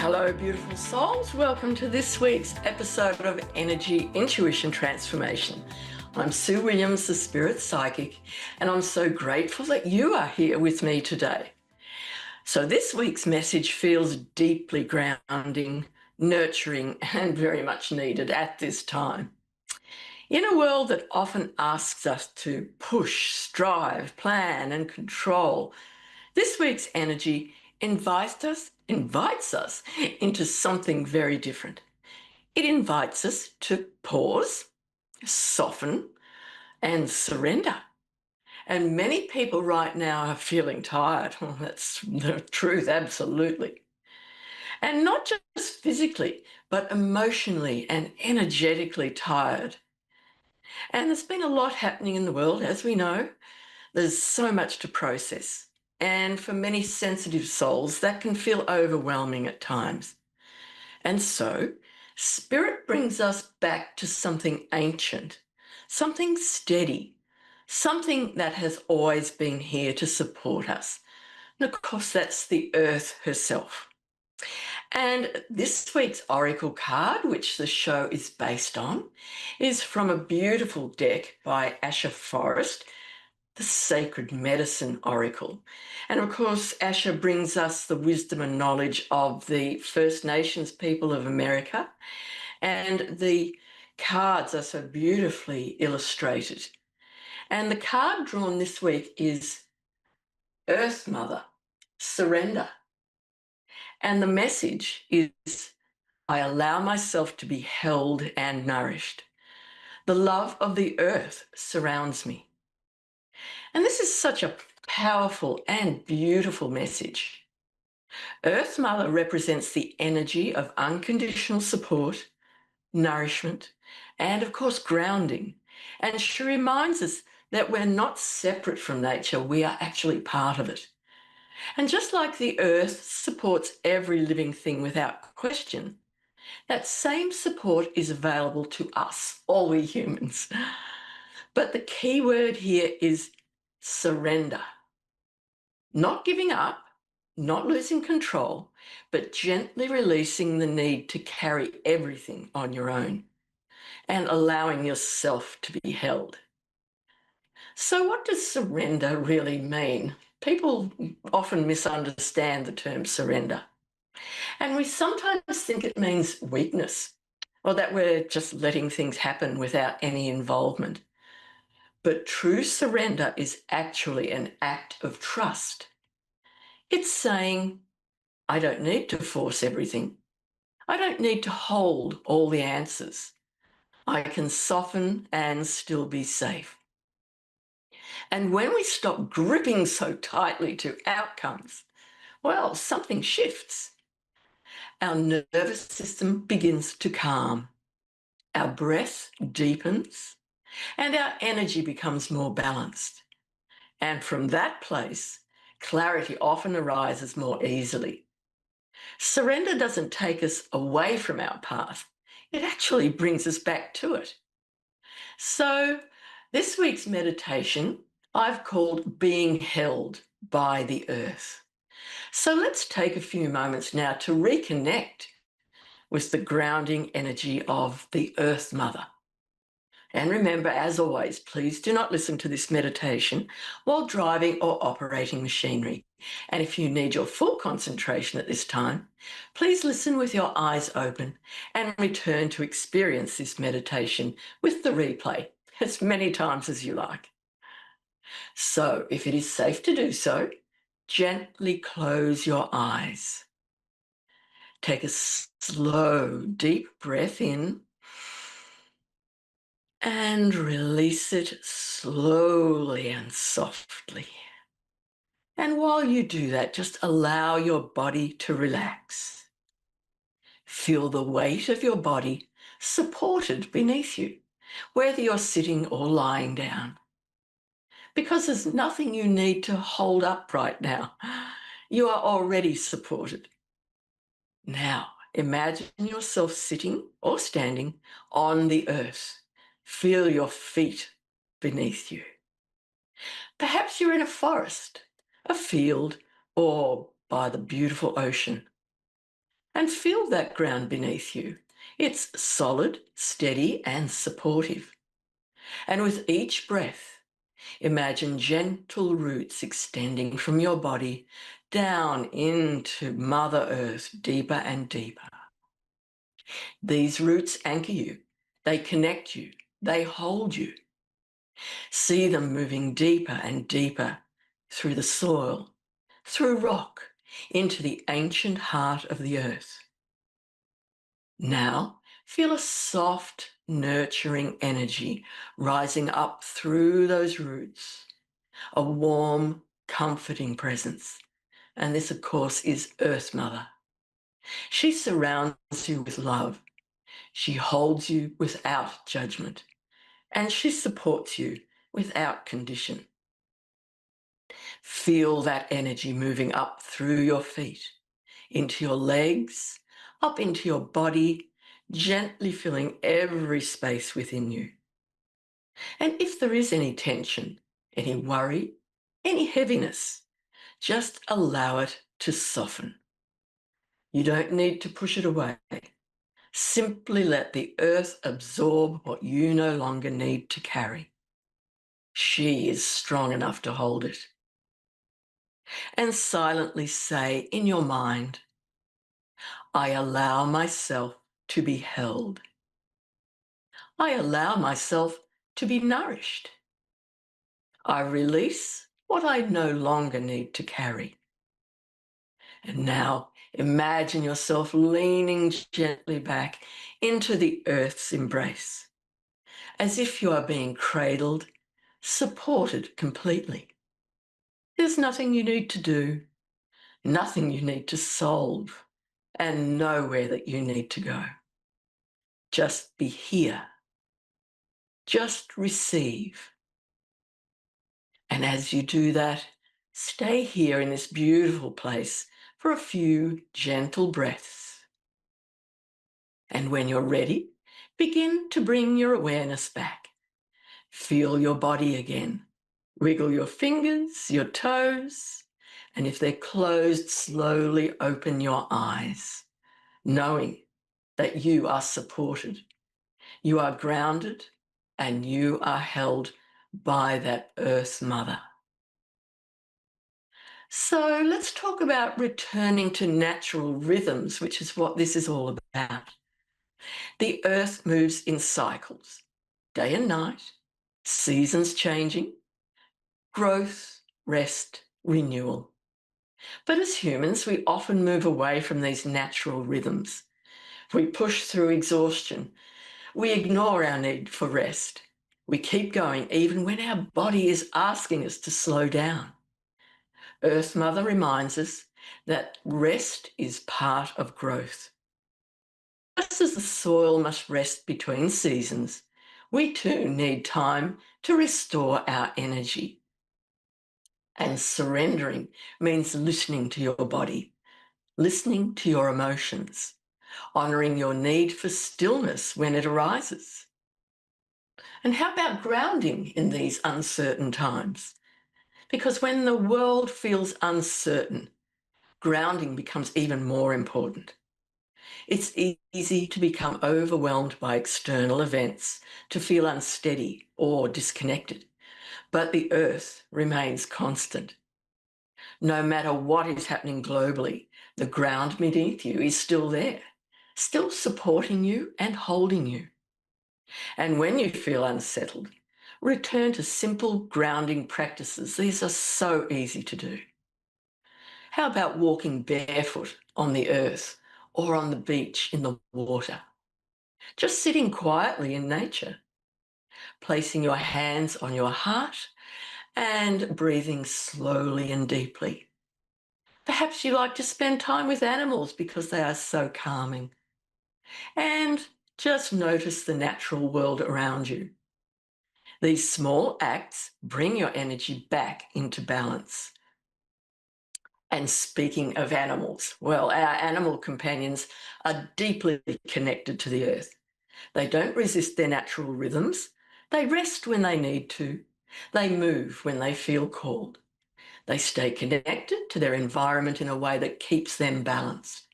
Hello, beautiful souls. Welcome to this week's episode of Energy Intuition Transformation. I'm Sue Williams, the Spirit Psychic, and I'm so grateful that you are here with me today. So this week's message feels deeply grounding, nurturing, and very much needed at this time. In a world that often asks us to push, strive, plan, and control, this week's energy invites us into something very different. It invites us to pause, soften, and surrender. And many people right now are feeling tired. Well, that's the truth, absolutely. And not just physically, but emotionally and energetically tired. And there's been a lot happening in the world, as we know. There's so much to process. And for many sensitive souls, that can feel overwhelming at times. And so, Spirit brings us back to something ancient, something steady, something that has always been here to support us. And of course, that's the Earth herself. And this week's Oracle card, which the show is based on, is from a beautiful deck by Asher Forrest, the Sacred Medicine Oracle. And of course, Asher brings us the wisdom and knowledge of the First Nations people of America. And the cards are so beautifully illustrated. And the card drawn this week is Earth Mother, Surrender. And the message is, I allow myself to be held and nourished. The love of the earth surrounds me. And this is such a powerful and beautiful message. Earth Mother represents the energy of unconditional support, nourishment, and of course, grounding. And she reminds us that we're not separate from nature, we are actually part of it. And just like the earth supports every living thing without question, that same support is available to us, all we humans. But the key word here is surrender. Not giving up, not losing control, but gently releasing the need to carry everything on your own and allowing yourself to be held. So what does surrender really mean? People often misunderstand the term surrender. And we sometimes think it means weakness, or that we're just letting things happen without any involvement. But true surrender is actually an act of trust. It's saying, I don't need to force everything. I don't need to hold all the answers. I can soften and still be safe. And when we stop gripping so tightly to outcomes, well, something shifts. Our nervous system begins to calm. Our breath deepens and our energy becomes more balanced. And from that place, clarity often arises more easily. Surrender doesn't take us away from our path. It actually brings us back to it. So this week's meditation I've called Being Held by the Earth. So let's take a few moments now to reconnect with the grounding energy of the Earth Mother. And remember, as always, please do not listen to this meditation while driving or operating machinery. And if you need your full concentration at this time, please listen with your eyes open and return to experience this meditation with the replay as many times as you like. So if it is safe to do so, gently close your eyes. Take a slow, deep breath in and release it slowly and softly. And while you do that, just allow your body to relax. Feel the weight of your body supported beneath you, whether you're sitting or lying down. Because there's nothing you need to hold up right now. You are already supported. Now, imagine yourself sitting or standing on the earth. Feel your feet beneath you. Perhaps you're in a forest, a field, or by the beautiful ocean. And feel that ground beneath you. It's solid, steady, and supportive. And with each breath, imagine gentle roots extending from your body down into Mother Earth, deeper and deeper. These roots anchor you, they connect you, they hold you. See them moving deeper and deeper through the soil, through rock, into the ancient heart of the earth. Now, feel a soft, nurturing energy rising up through those roots, a warm, comforting presence. And this, of course, is Earth Mother. She surrounds you with love. She holds you without judgment, and she supports you without condition. Feel that energy moving up through your feet, into your legs, up into your body, gently filling every space within you. And if there is any tension, any worry, any heaviness, just allow it to soften. You don't need to push it away. Simply let the earth absorb what you no longer need to carry. She is strong enough to hold it. And silently say in your mind, I allow myself to be held. I allow myself to be nourished. I release what I no longer need to carry. And now imagine yourself leaning gently back into the earth's embrace, as if you are being cradled, supported completely. There's nothing you need to do, nothing you need to solve, and nowhere that you need to go. Just be here. Just receive. And as you do that, stay here in this beautiful place for a few gentle breaths. And when you're ready, begin to bring your awareness back. Feel your body again. Wiggle your fingers, your toes, and if they're closed, slowly open your eyes, knowing that you are supported, you are grounded, and you are held by that Earth Mother. So let's talk about returning to natural rhythms, which is what this is all about. The earth moves in cycles, day and night, seasons changing, growth, rest, renewal. But as humans, we often move away from these natural rhythms. We push through exhaustion. We ignore our need for rest. We keep going even when our body is asking us to slow down. Earth Mother reminds us that rest is part of growth. Just as the soil must rest between seasons, we too need time to restore our energy. And surrendering means listening to your body, listening to your emotions, honouring your need for stillness when it arises. And how about grounding in these uncertain times? Because when the world feels uncertain, grounding becomes even more important. It's easy to become overwhelmed by external events, to feel unsteady or disconnected, but the earth remains constant. No matter what is happening globally, the ground beneath you is still there, still supporting you and holding you. And when you feel unsettled, return to simple grounding practices. These are so easy to do. How about walking barefoot on the earth or on the beach in the water? Just sitting quietly in nature, placing your hands on your heart and breathing slowly and deeply. Perhaps you like to spend time with animals because they are so calming. And just notice the natural world around you. These small acts bring your energy back into balance. And speaking of animals, well, our animal companions are deeply connected to the earth. They don't resist their natural rhythms. They rest when they need to. They move when they feel called. They stay connected to their environment in a way that keeps them balanced.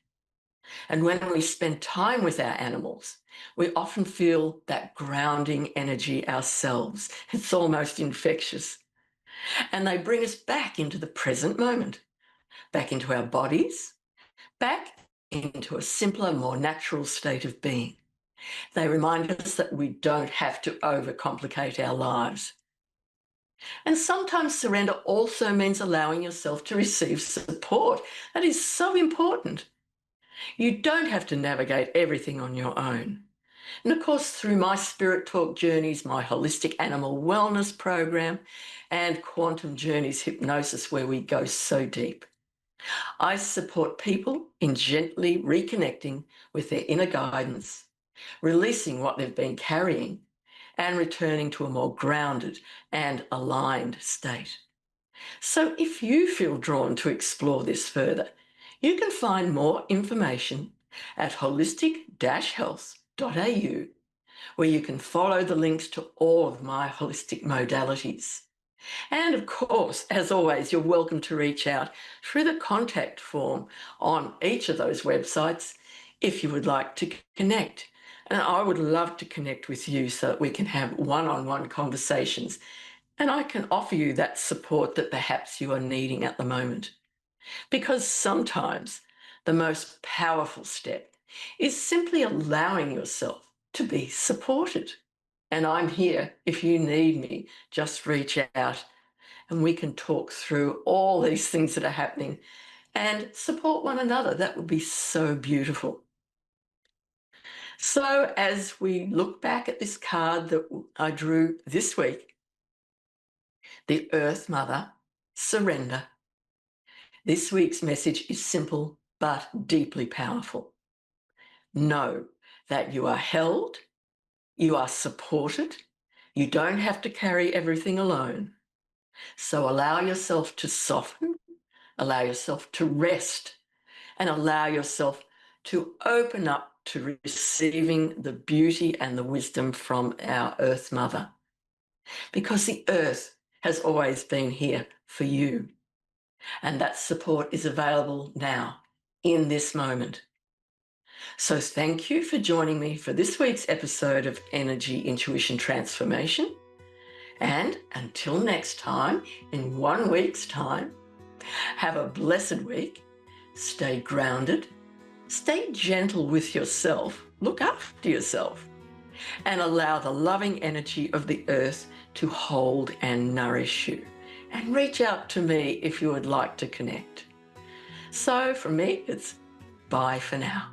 And when we spend time with our animals, we often feel that grounding energy ourselves. It's almost infectious. And they bring us back into the present moment, back into our bodies, back into a simpler, more natural state of being. They remind us that we don't have to overcomplicate our lives. And sometimes surrender also means allowing yourself to receive support. That is so important. You don't have to navigate everything on your own. And of course, through my Spirit Talk Journeys, my Holistic Animal Wellness Program, and Quantum Journeys Hypnosis, where we go so deep, I support people in gently reconnecting with their inner guidance, releasing what they've been carrying, and returning to a more grounded and aligned state. So if you feel drawn to explore this further, you can find more information at holistic-health.au, where you can follow the links to all of my holistic modalities. And of course, as always, you're welcome to reach out through the contact form on each of those websites if you would like to connect. And I would love to connect with you so that we can have one-on-one conversations and I can offer you that support that perhaps you are needing at the moment. Because sometimes the most powerful step is simply allowing yourself to be supported. And I'm here if you need me. Just reach out and we can talk through all these things that are happening and support one another. That would be so beautiful. So as we look back at this card that I drew this week, the Earth Mother, surrender. This week's message is simple but deeply powerful. Know that you are held, you are supported, you don't have to carry everything alone. So allow yourself to soften, allow yourself to rest, and allow yourself to open up to receiving the beauty and the wisdom from our Earth Mother. Because the Earth has always been here for you. And that support is available now, in this moment. So thank you for joining me for this week's episode of Energy Intuition Transformation. And until next time, in 1 week's time, have a blessed week. Stay grounded. Stay gentle with yourself. Look after yourself. And allow the loving energy of the earth to hold and nourish you. And reach out to me if you would like to connect. So from me, it's bye for now.